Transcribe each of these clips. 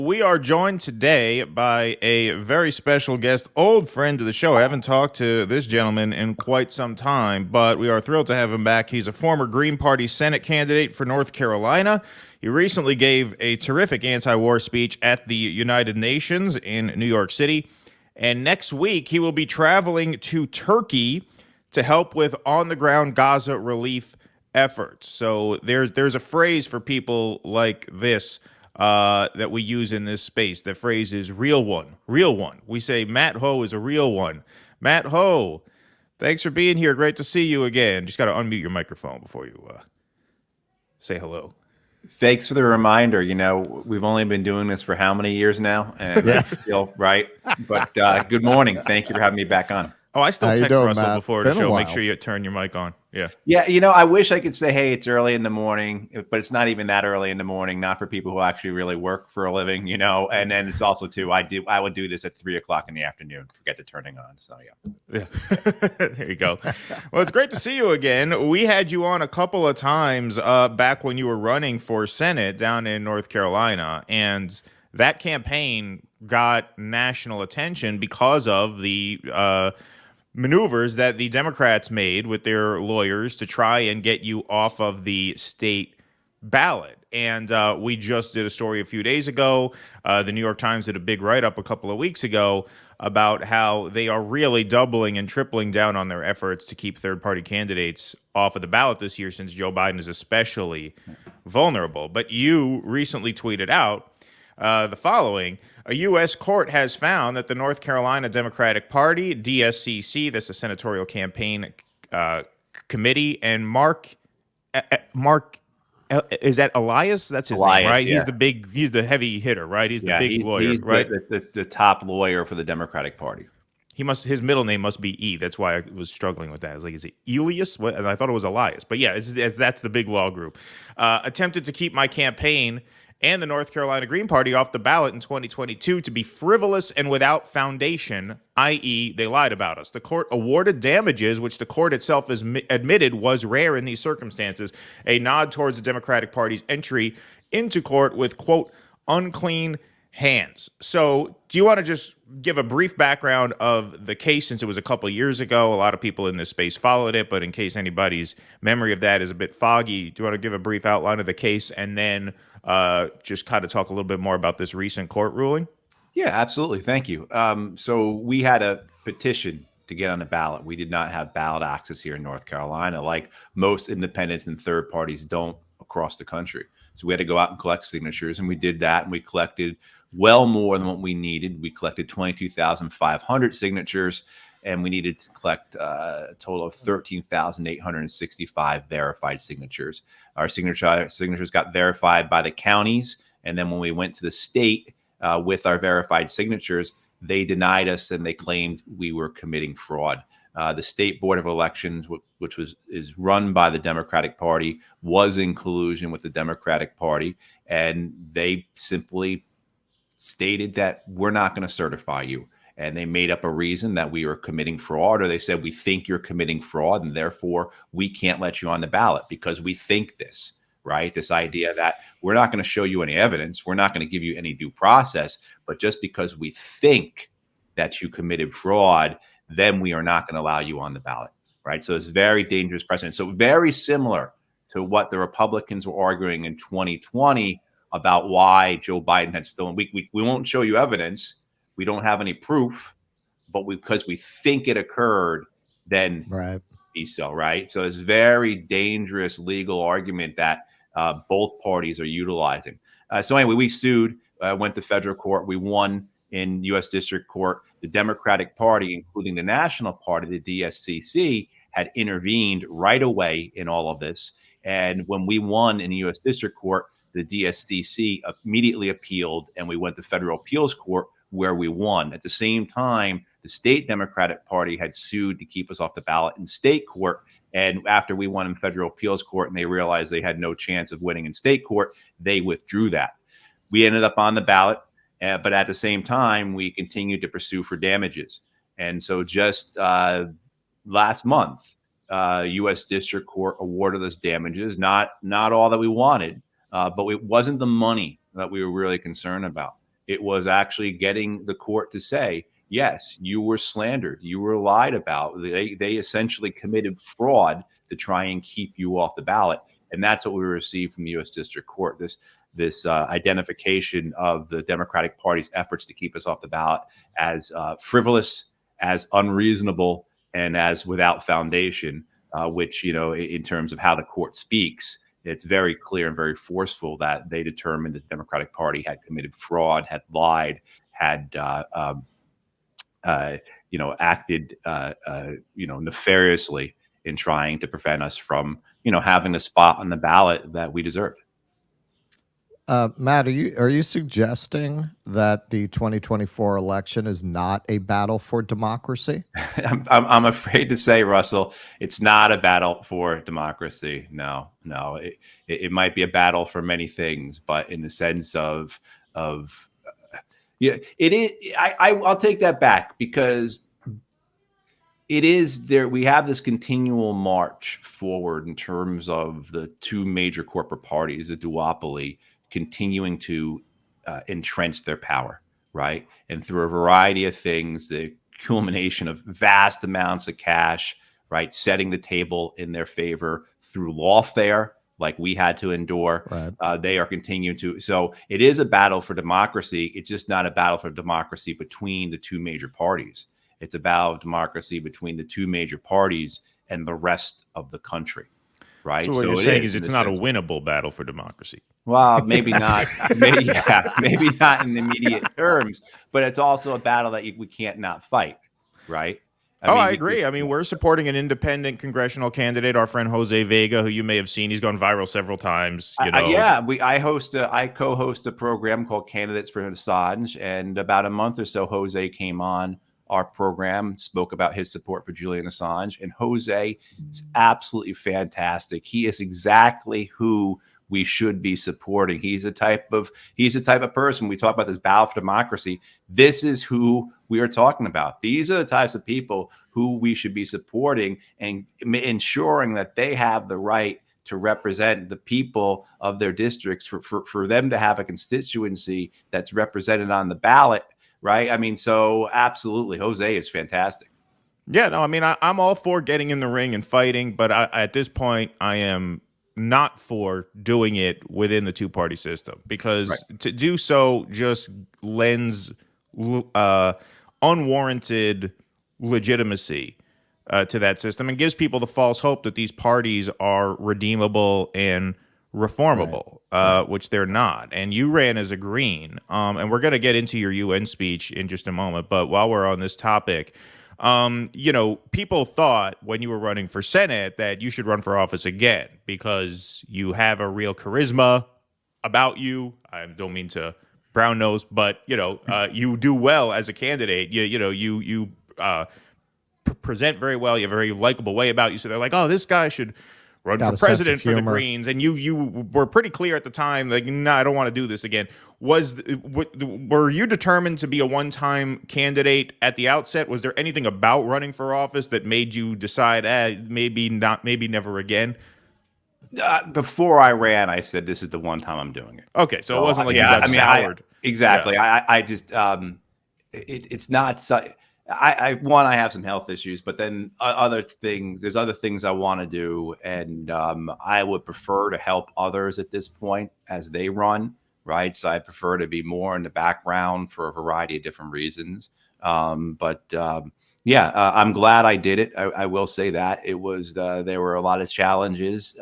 We are joined today by a very special guest, old friend of the show. I haven't talked to this gentleman in quite some time, but we are thrilled to have him back. He's a former Green Party Senate candidate for North Carolina. He recently gave a terrific anti-war speech at the United Nations in New York City. And next week, he will be traveling to Turkey to help with on-the-ground Gaza relief efforts. So there's a phrase for people like this that we use in this space. The phrase is real one, real one. We say Matt Ho is a real one. Matt Ho, thanks for being here. Great to see you again. Just got to unmute your microphone before you say hello. Thanks for the reminder. You know, we've only been doing this for how many years now? And I feel right. But good morning. Thank you for having me back on. Oh, I still text Russell Matt? before the show. Make sure you turn your mic on. Yeah. Yeah, you know, I wish I could say, hey, it's early in the morning, but it's not even that early in the morning, not for people who actually really work for a living, you know. And then it's also, too, I would do this at 3 o'clock in the afternoon, forget the turning on. So, yeah. There you go. Well, it's great to see you again. We had you on a couple of times back when you were running for Senate down in North Carolina. And that campaign got national attention because of the maneuvers that the Democrats made with their lawyers to try and get you off of the state ballot. And we just did a story a few days ago. The New York Times did a big write-up a couple of weeks ago about how they are really doubling and tripling down on their efforts to keep third-party candidates off of the ballot this year, since Joe Biden is especially vulnerable. But you recently tweeted out the following: a U.S. court has found that the North Carolina Democratic Party, DSCC, that's the Senatorial Campaign Committee, and Mark, is that Elias? That's his name, right? Yeah. He's the heavy hitter, right? He's the big lawyer, he's right? The top lawyer for the Democratic Party. His middle name must be E. That's why I was struggling with that. I was like, is it Elias? What? And I thought it was Elias. But yeah, that's the big law group. Attempted to keep my campaign and the North Carolina Green Party off the ballot in 2022 to be frivolous and without foundation, i.e., they lied about us. The court awarded damages, which the court itself has admitted was rare in these circumstances, a nod towards the Democratic Party's entry into court with, quote, unclean hands. So do you want to just give a brief background of the case, since it was a couple of years ago? A lot of people in this space followed it, but in case anybody's memory of that is a bit foggy, do you want to give a brief outline of the case and then just kind of talk a little bit more about this recent court ruling? Yeah, absolutely. Thank you. So we had a petition to get on the ballot. We did not have ballot access here in North Carolina, like most independents and third parties don't across the country. So we had to go out and collect signatures, and we did that, and we collected well more than what we needed. We collected 22,500 signatures, and we needed to collect a total of 13,865 verified signatures. Our signatures got verified by the counties, and then when we went to the state with our verified signatures, they denied us, and they claimed we were committing fraud. The State Board of Elections, which is run by the Democratic Party, was in collusion with the Democratic Party, and they simply stated that we're not going to certify you. And they made up a reason that we were committing fraud, or they said, we think you're committing fraud, and therefore we can't let you on the ballot because we think this, right? This idea that we're not going to show you any evidence, we're not going to give you any due process, but just because we think that you committed fraud, then we are not going to allow you on the ballot, right? So it's very dangerous precedent. So very similar to what the Republicans were arguing in 2020 about why Joe Biden had stolen. We won't show you evidence. We don't have any proof, but because we think it occurred, then be so, right? So it's very dangerous legal argument that both parties are utilizing. So anyway, we sued, went to federal court. We won in U.S. District Court. The Democratic Party, including the National Party, the DSCC, had intervened right away in all of this. And when we won in the U.S. District Court, the DSCC immediately appealed, and we went to federal appeals court where we won. At the same time, the state Democratic Party had sued to keep us off the ballot in state court. And after we won in federal appeals court and they realized they had no chance of winning in state court, they withdrew that. We ended up on the ballot, but at the same time, we continued to pursue for damages. And so just last month, U.S. District Court awarded us damages, not all that we wanted, but it wasn't the money that we were really concerned about. It was actually getting the court to say, yes, you were slandered, you were lied about. They essentially committed fraud to try and keep you off the ballot. And that's what we received from the U.S. District Court. This identification of the Democratic Party's efforts to keep us off the ballot as frivolous, as unreasonable, and as without foundation, which, in terms of how the court speaks, it's very clear and very forceful that they determined that the Democratic Party had committed fraud, had lied, had acted nefariously in trying to prevent us from having a spot on the ballot that we deserved. Matt, are you suggesting that the 2024 election is not a battle for democracy? I'm afraid to say, Russell, it's not a battle for democracy. No. It might be a battle for many things, but in the sense of it is. I'll take that back, because it is there. We have this continual march forward in terms of the two major corporate parties, the duopoly, continuing to entrench their power, right? And through a variety of things, the culmination of vast amounts of cash, right, setting the table in their favor through lawfare, like we had to endure. Right. They are continuing to. So it is a battle for democracy. It's just not a battle for democracy between the two major parties. It's a battle of democracy between the two major parties and the rest of the country. Right. So what you're saying is it's not a winnable battle for democracy. Well, maybe not. maybe not in immediate terms, but it's also a battle that we can't not fight. Right. I agree. We're supporting an independent congressional candidate, our friend Jose Vega, who you may have seen. He's gone viral several times. I co-host a program called Candidates for Assange, and about a month or so, Jose came on our program, spoke about his support for Julian Assange, and Jose is absolutely fantastic. He is exactly who we should be supporting. He's the type of person. We talk about this battle for democracy. This is who we are talking about. These are the types of people who we should be supporting and ensuring that they have the right to represent the people of their districts, for them to have a constituency that's represented on the ballot. Right. So absolutely. Jose is fantastic. Yeah, no, I'm all for getting in the ring and fighting, but at this point, I am not for doing it within the two-party system, because to do so just lends unwarranted legitimacy to that system and gives people the false hope that these parties are redeemable and reformable, which they're not. And you ran as a Green, and we're going to get into your UN speech in just a moment. But while we're on this topic, people thought when you were running for Senate that you should run for office again because you have a real charisma about you. I don't mean to brown nose, but you do well as a candidate. You present very well. You have a very likable way about you. So they're like, oh, this guy should run for president for the Greens. And you were pretty clear at the time, like, no, I don't want to do this again. Were you determined to be a one-time candidate at the outset? Was there anything about running for office that made you decide, maybe not, maybe never again? Before I ran, I said, this is the one time I'm doing it. Okay. So it wasn't like you got soured. Exactly. Yeah. I just, it's not, I have some health issues, but then there's other things I want to do. And I would prefer to help others at this point as they run, right? So I prefer to be more in the background for a variety of different reasons. I'm glad I did it. I will say that it was, there were a lot of challenges.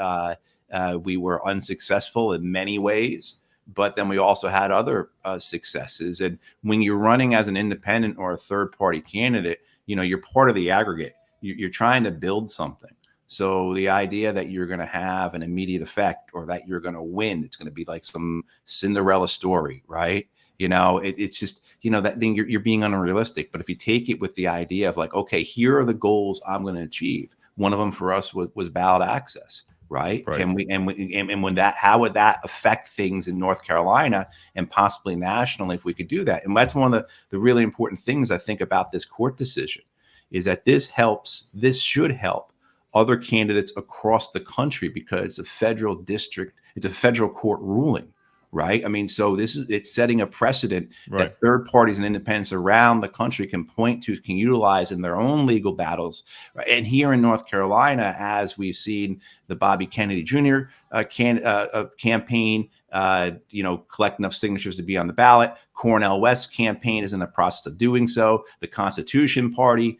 We were unsuccessful in many ways, but then we also had other successes. And when you're running as an independent or a third party candidate, you're part of the aggregate. You're trying to build something. So the idea that you're going to have an immediate effect or that you're going to win, it's going to be like some Cinderella story, right? It's just, that thing you're being unrealistic. But if you take it with the idea of like, okay, here are the goals I'm going to achieve. One of them for us was ballot access. Right. Can we how would that affect things in North Carolina and possibly nationally if we could do that? And that's one of the really important things I think about this court decision is that this should help other candidates across the country because it's a federal court ruling. right? I mean, so it's setting a precedent Right. that third parties and independents around the country can point to, can utilize in their own legal battles. Right? And here in North Carolina, as we've seen the Bobby Kennedy Jr. Campaign, collect enough signatures to be on the ballot. Cornel West campaign is in the process of doing so. The Constitution Party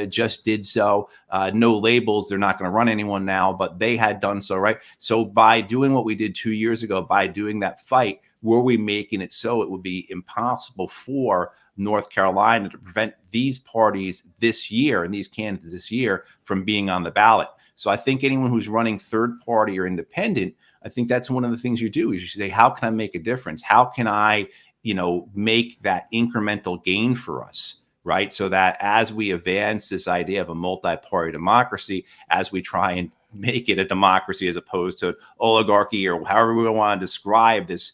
just did so. No labels. They're not going to run anyone now, but they had done so, right? So by doing what we did 2 years ago, by doing that fight, were we making it so it would be impossible for North Carolina to prevent these parties this year and these candidates this year from being on the ballot? So I think anyone who's running third party or independent, I think that's one of the things you do is you say, how can I make a difference? How can I, make that incremental gain for us? Right. So that as we advance this idea of a multi-party democracy, as we try and make it a democracy as opposed to oligarchy or however we want to describe this,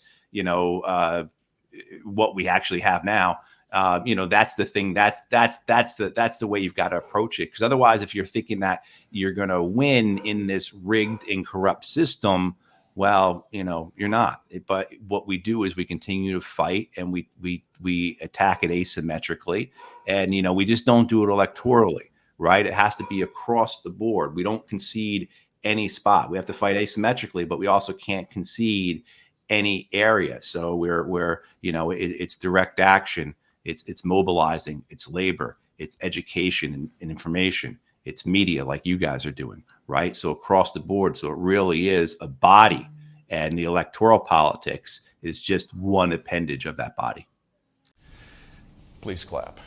what we actually have now, that's the thing. That's the way you've got to approach it. Because otherwise, if you're thinking that you're going to win in this rigged and corrupt system, well, you're not. But what we do is we continue to fight and we attack it asymmetrically, and we just don't do it electorally, right? It has to be across the board. We don't concede any spot. We have to fight asymmetrically, but we also can't concede any area. So we're it's direct action. It's mobilizing, it's labor, it's education and information, it's media like you guys are doing, right? So across the board, so it really is a body, and the electoral politics is just one appendage of that body. Please clap.